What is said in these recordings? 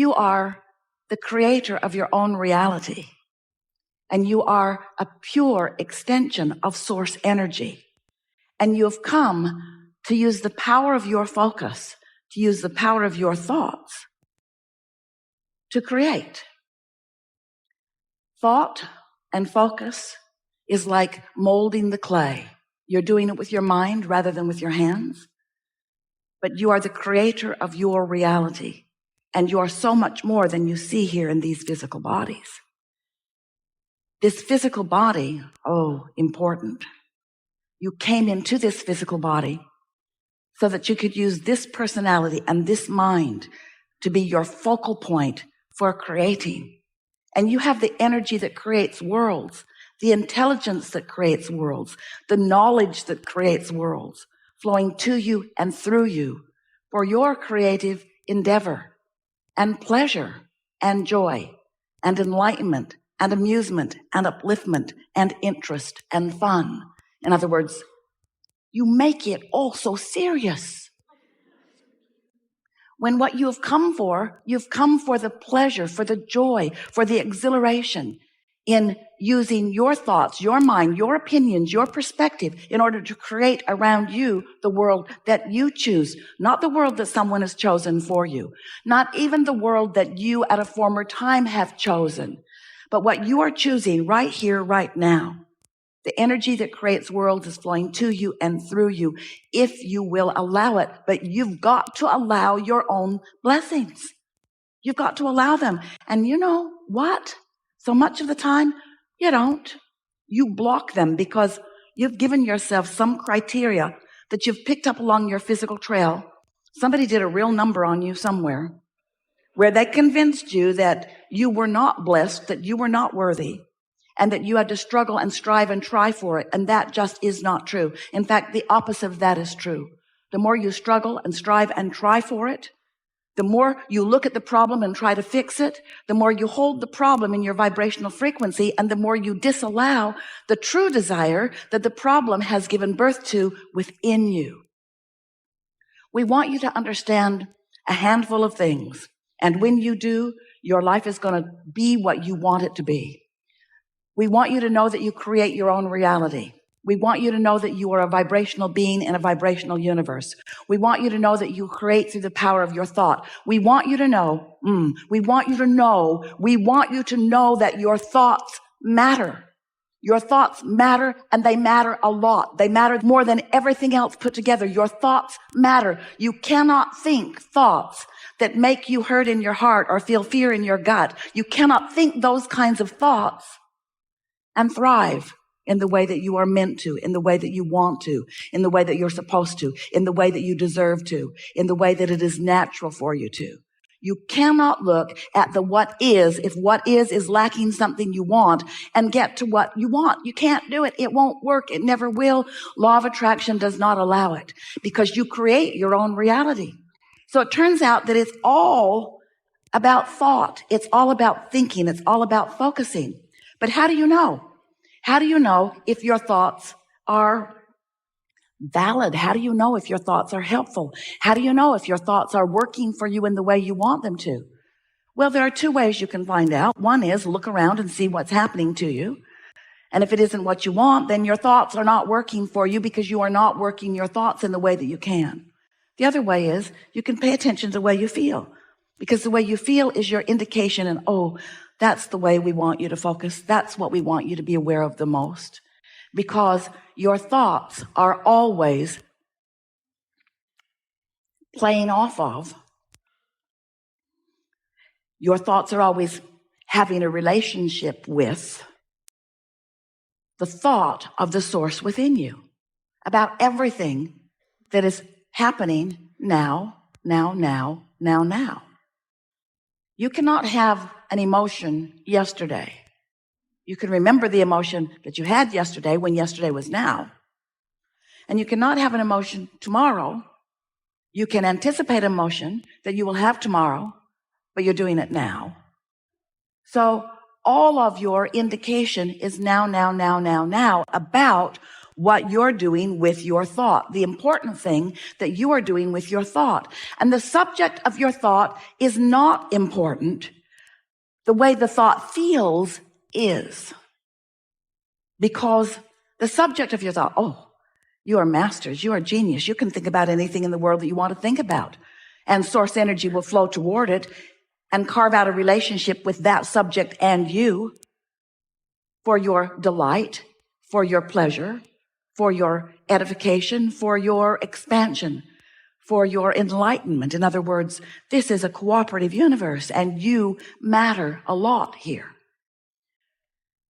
You are the creator of your own reality, and you are a pure extension of source energy. And you have come to use the power of your focus, to use the power of your thoughts to create. Thought and focus is like molding the clay. You're doing it with your mind rather than with your hands. But you are the creator of your reality. And you are so much more than you see here in these physical bodies. This physical body, oh, important. You came into this physical body so that you could use this personality and this mind to be your focal point for creating. And you have the energy that creates worlds, the intelligence that creates worlds, the knowledge that creates worlds, flowing to you and through you for your creative endeavor and pleasure and joy and enlightenment and amusement and upliftment and interest and fun. In other words, you make it all so serious. When what you've come for the pleasure, for the joy, for the exhilaration in using your thoughts, your mind, your opinions, your perspective in order to create around you the world that you choose, not the world that someone has chosen for you, not even the world that you at a former time have chosen, but what you are choosing right here, right now. The energy that creates worlds is flowing to you and through you if you will allow it. But you've got to allow your own blessings. You've got to allow them. And you know what? So much of the time, you don't. You block them because you've given yourself some criteria that you've picked up along your physical trail. Somebody did a real number on you somewhere where they convinced you that you were not blessed, that you were not worthy, and that you had to struggle and strive and try for it. And that just is not true. In fact, the opposite of that is true. The more you struggle and strive and try for it, the more you look at the problem and try to fix it, the more you hold the problem in your vibrational frequency, and the more you disallow the true desire that the problem has given birth to within you. We want you to understand a handful of things. And when you do, your life is going to be what you want it to be. We want you to know that you create your own reality. We want you to know that you are a vibrational being in a vibrational universe. We want you to know that you create through the power of your thought. We want you to know that your thoughts matter. Your thoughts matter, and they matter a lot. They matter more than everything else put together. Your thoughts matter. You cannot think thoughts that make you hurt in your heart or feel fear in your gut. You cannot think those kinds of thoughts and thrive in the way that you are meant to, in the way that you want to, in the way that you're supposed to, in the way that you deserve to, in the way that it is natural for you to. You cannot look at the what is, if what is lacking something you want, and get to what you want. You can't do it. It won't work. It never will. Law of attraction does not allow it because you create your own reality. So it turns out that it's all about thought. It's all about thinking. It's all about focusing. But how do you know? How do you know if your thoughts are valid? How do you know if your thoughts are helpful? How do you know if your thoughts are working for you in the way you want them to? Well, there are two ways you can find out. One is look around and see what's happening to you. And if it isn't what you want, then your thoughts are not working for you because you are not working your thoughts in the way that you can. The other way is you can pay attention to the way you feel, because the way you feel is your indication. And that's the way we want you to focus. That's what we want you to be aware of the most, because your thoughts are always playing off of. Your thoughts are always having a relationship with the thought of the source within you about everything that is happening now. You cannot have an emotion yesterday. You can remember the emotion that you had yesterday when yesterday was now. And you cannot have an emotion tomorrow. You can anticipate emotion that you will have tomorrow, but you're doing it now. So all of your indication is now about what you're doing with your thought, the important thing that you are doing with your thought. And the subject of your thought is not important. The way the thought feels is. Because the subject of your thought, oh, you are masters, you are genius, you can think about anything in the world that you want to think about. And source energy will flow toward it and carve out a relationship with that subject and you for your delight, for your pleasure, for your edification, for your expansion, for your enlightenment. In other words, this is a cooperative universe and you matter a lot here.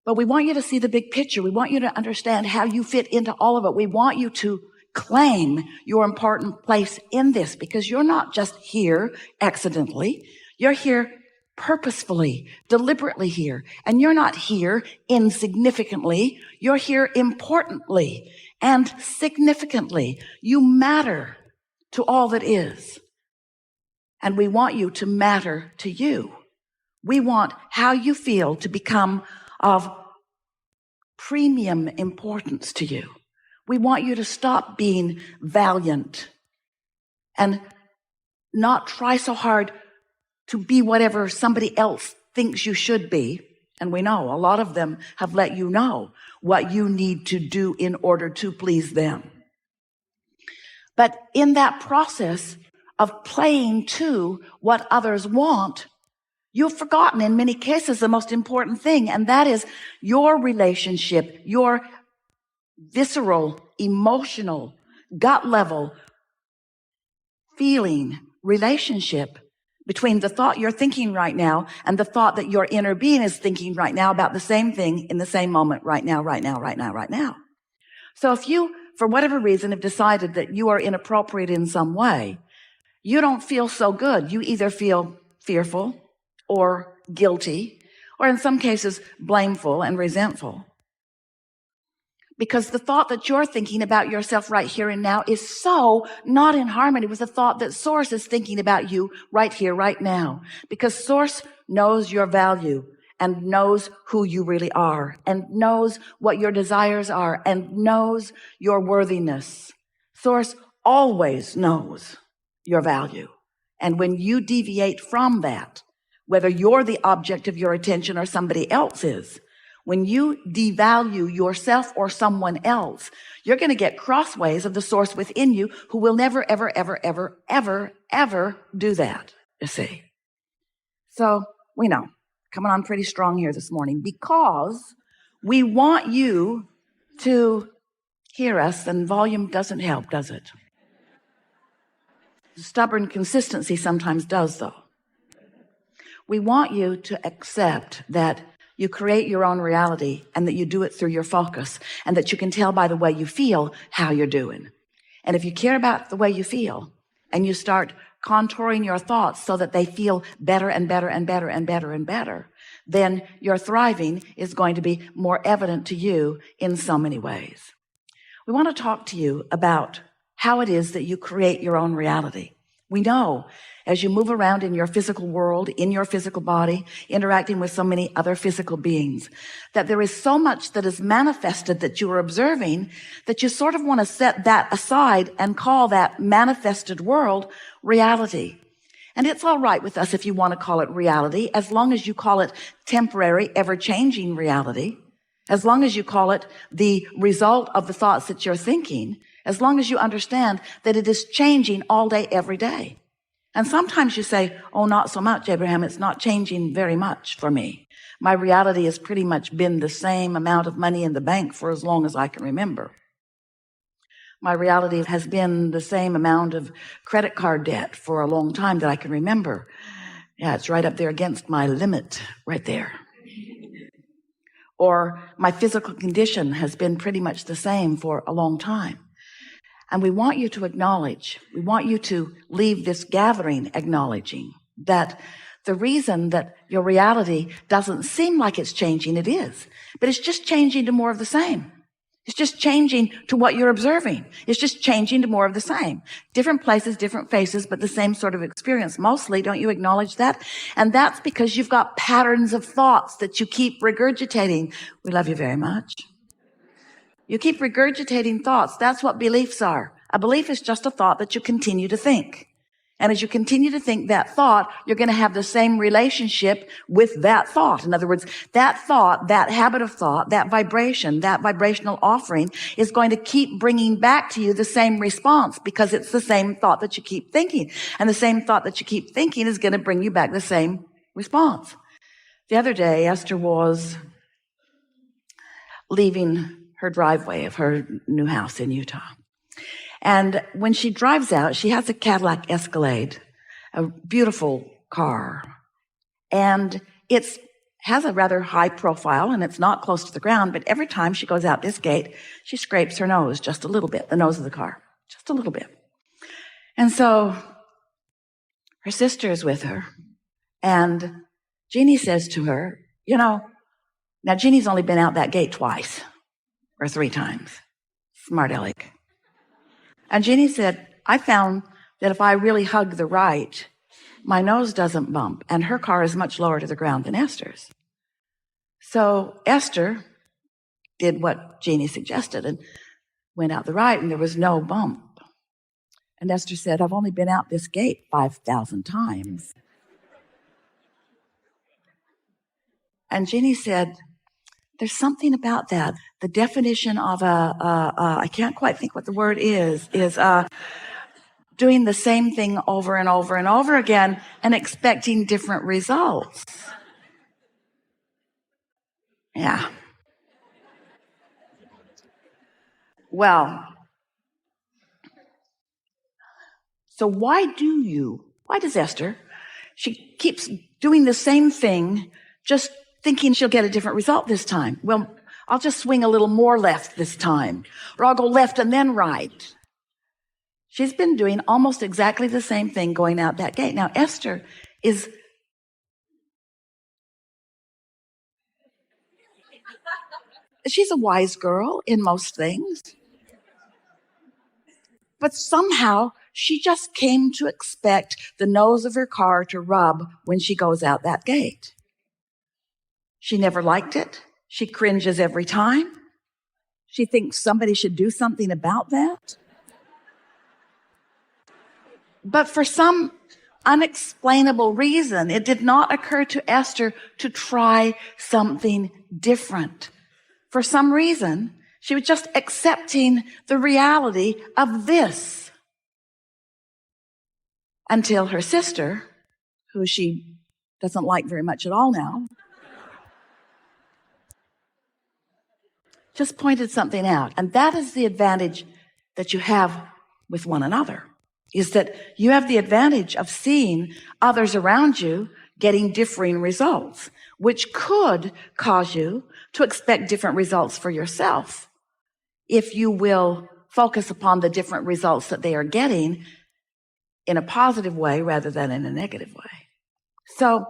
But we want you to see the big picture. We want you to understand how you fit into all of it. We want you to claim your important place in this, because you're not just here accidentally. You're here purposefully, deliberately here. And you're not here insignificantly. You're here importantly and significantly. You matter to all that is. And we want you to matter to you. We want how you feel to become of premium importance to you. We want you to stop being valiant and not try so hard to be whatever somebody else thinks you should be. And we know a lot of them have let you know what you need to do in order to please them. But in that process of playing to what others want, you've forgotten in many cases the most important thing, and that is your relationship, your visceral, emotional, gut level feeling relationship between the thought you're thinking right now and the thought that your inner being is thinking right now about the same thing in the same moment right now. So if you, for whatever reason, have decided that you are inappropriate in some way, you don't feel so good. You either feel fearful or guilty, or in some cases, blameful and resentful. Because the thought that you're thinking about yourself right here and now is so not in harmony with the thought that Source is thinking about you right here, right now. Because Source knows your value and knows who you really are and knows what your desires are and knows your worthiness. Source always knows your value. And when you deviate from that, whether you're the object of your attention or somebody else is, when you devalue yourself or someone else, you're going to get crossways of the Source within you who will never, ever, ever, ever, ever, ever do that, you see. So we know, coming on pretty strong here this morning, because we want you to hear us, and volume doesn't help, does it? Stubborn consistency sometimes does, though. We want you to accept that you create your own reality and that you do it through your focus and that you can tell by the way you feel how you're doing. And if you care about the way you feel and you start contouring your thoughts so that they feel better and better and better and better and better, then your thriving is going to be more evident to you in so many ways. We want to talk to you about how it is that you create your own reality. We know as you move around in your physical world, in your physical body, interacting with so many other physical beings, that there is so much that is manifested that you are observing that you sort of want to set that aside and call that manifested world reality. And it's all right with us if you want to call it reality, as long as you call it temporary, ever-changing reality, as long as you call it the result of the thoughts that you're thinking, as long as you understand that it is changing all day, every day. And sometimes you say, oh, not so much, Abraham. It's not changing very much for me. My reality has pretty much been the same amount of money in the bank for as long as I can remember. My reality has been the same amount of credit card debt for a long time that I can remember. Yeah, it's right up there against my limit right there. Or my physical condition has been pretty much the same for a long time. And we want you to acknowledge, we want you to leave this gathering acknowledging that the reason that your reality doesn't seem like it's changing, it is. But it's just changing to more of the same. It's just changing to what you're observing. It's just changing to more of the same. Different places, different faces, but the same sort of experience mostly. Don't you acknowledge that? And that's because you've got patterns of thoughts that you keep regurgitating. We love you very much. You keep regurgitating thoughts. That's what beliefs are. A belief is just a thought that you continue to think. And as you continue to think that thought, you're going to have the same relationship with that thought. In other words, that thought, that habit of thought, that vibration, that vibrational offering is going to keep bringing back to you the same response because it's the same thought that you keep thinking. And the same thought that you keep thinking is going to bring you back the same response. The other day, Esther was leaving her driveway of her new house in Utah. And when she drives out, she has a Cadillac Escalade, a beautiful car. And it has a rather high profile, and it's not close to the ground, but every time she goes out this gate, she scrapes her nose just a little bit, the nose of the car, just a little bit. And so her sister is with her, and Jeannie says to her, now Jeannie's only been out that gate twice or 3 times. Smart aleck. And Jeannie said, I found that if I really hug the right, my nose doesn't bump, and her car is much lower to the ground than Esther's. So Esther did what Jeannie suggested and went out the right, and there was no bump. And Esther said, I've only been out this gate 5,000 times. And Jeannie said, there's something about that. The definition of I can't quite think what the word is doing the same thing over and over and over again and expecting different results. Yeah. Well, so why does Esther, she keeps doing the same thing, just thinking she'll get a different result this time. Well, I'll just swing a little more left this time, or I'll go left and then right. She's been doing almost exactly the same thing going out that gate. Now, Esther she's a wise girl in most things, but somehow she just came to expect the nose of her car to rub when she goes out that gate. She never liked it. She cringes every time. She thinks somebody should do something about that. But for some unexplainable reason, it did not occur to Esther to try something different. For some reason, she was just accepting the reality of this. Until her sister, who she doesn't like very much at all now, just pointed something out. And that is the advantage that you have with one another, is that you have the advantage of seeing others around you getting differing results, which could cause you to expect different results for yourself if you will focus upon the different results that they are getting in a positive way rather than in a negative way. So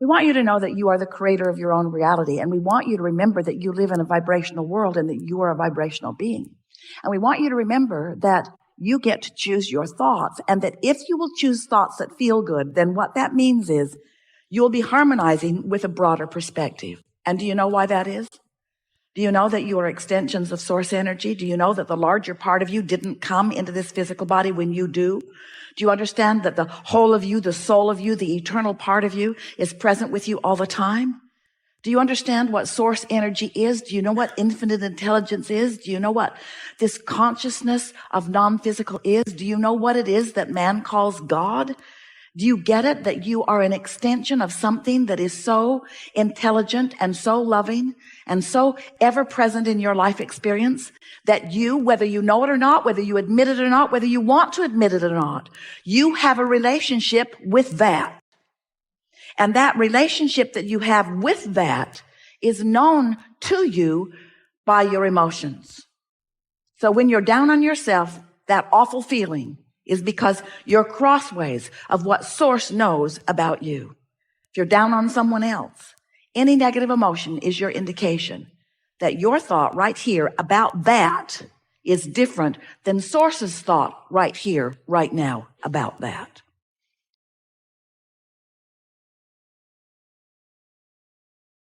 we want you to know that you are the creator of your own reality, and we want you to remember that you live in a vibrational world and that you are a vibrational being. And we want you to remember that you get to choose your thoughts, and that if you will choose thoughts that feel good, then what that means is you'll be harmonizing with a broader perspective. And do you know why that is? Do you know that you are extensions of source energy? Do you know that the larger part of you didn't come into this physical body when you do? Do you understand that the whole of you, the soul of you, the eternal part of you is present with you all the time? Do you understand what source energy is? Do you know what infinite intelligence is? Do you know what this consciousness of non-physical is? Do you know what it is that man calls God? Do you get it, that you are an extension of something that is so intelligent and so loving and so ever present in your life experience that you, whether you know it or not, whether you admit it or not, whether you want to admit it or not, you have a relationship with that. And that relationship that you have with that is known to you by your emotions. So when you're down on yourself, that awful feeling is because you're crossways of what source knows about you. If you're down on someone else, any negative emotion is your indication that your thought right here about that is different than source's thought right here, right now about that.